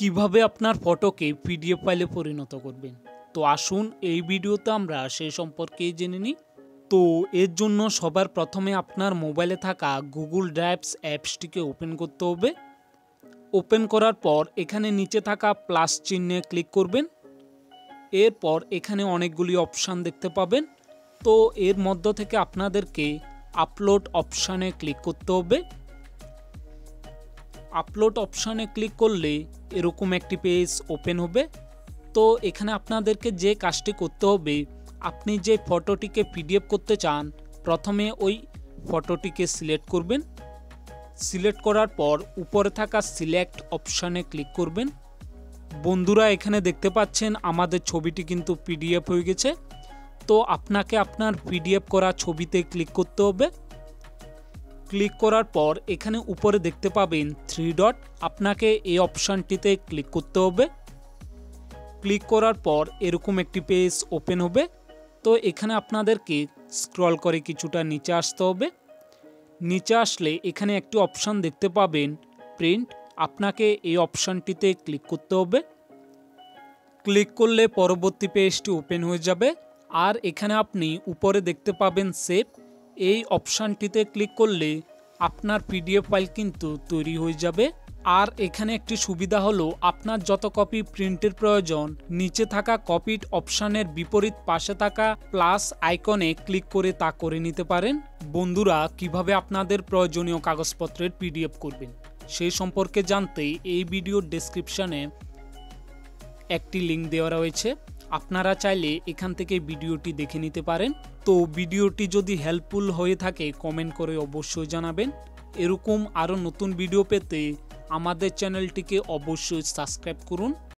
কিভাবে আপনার ফটোকে পিডিএফ ফাইলে পরিণত করবেন। তো আসুন এই ভিডিওতে আমরা সেই সম্পর্কে জেনে নিই। তো এর জন্য সবার প্রথমে আপনার মোবাইলে থাকা গুগল ড্রাইভস অ্যাপসটিকে ওপেন করতে হবে। ওপেন করার পর এখানে নিচে থাকা প্লাস চিহ্নে ক্লিক করবেন। এরপর এখানে অনেকগুলি অপশান দেখতে পাবেন। তো এর মধ্য থেকে আপনাদেরকে আপলোড অপশানে ক্লিক করতে হবে। আপলোড অপশানে ক্লিক করলে এরকম একটি পেজ ওপেন হবে। তো এখানে আপনাদেরকে যে কাজটি করতে হবে, আপনি যে ফটোটিকে পিডিএফ করতে চান প্রথমে ওই ফটোটিকে সিলেক্ট করবেন। সিলেক্ট করার পর উপরে থাকা সিলেক্ট অপশানে ক্লিক করবেন। বন্ধুরা এখানে দেখতে পাচ্ছেন আমাদের ছবিটি কিন্তু পিডিএফ হয়ে গেছে। তো আপনাকে আপনার পিডিএফ করা ছবিতে ক্লিক করতে হবে। ক্লিক করার পর এখানে উপরে দেখতে পাবেন 3 ডট, আপনাকে এই অপশানটিতে ক্লিক করতে হবে। ক্লিক করার পর এরকম একটি পেজ ওপেন হবে। তো এখানে আপনাদেরকে স্ক্রল করে কিছুটা নিচে আসতে হবে। নিচে আসলে এখানে একটি অপশান দেখতে পাবেন প্রিন্ট, আপনাকে এই অপশানটিতে ক্লিক করতে হবে। ক্লিক করলে পরবর্তী পেজটি ওপেন হয়ে যাবে। আর এখানে আপনি উপরে দেখতে পাবেন সেভ, এই অপশানটিতে ক্লিক করলে আপনার পিডিএফ ফাইল কিন্তু তৈরি হয়ে যাবে। আর এখানে একটি সুবিধা হলো আপনার যত কপি প্রিন্টের প্রয়োজন নিচে থাকা কপিড অপশানের বিপরীত পাশে থাকা প্লাস আইকনে ক্লিক করে তা করে নিতে পারেন। বন্ধুরা কিভাবে আপনাদের প্রয়োজনীয় কাগজপত্রের পিডিএফ করবেন সেই সম্পর্কে জানতে এই ভিডিওর ডেসক্রিপশনে একটি লিঙ্ক দেওয়া রয়েছে, আপনারা চাইলে এখান থেকে ভিডিওটি দেখে নিতে পারেন। তো ভিডিওটি যদি হেল্পফুল হয়ে থাকে কমেন্ট করে অবশ্যই জানাবেন। এরকম আরও নতুন ভিডিও পেতে আমাদের চ্যানেলটিকে অবশ্যই সাবস্ক্রাইব করুন।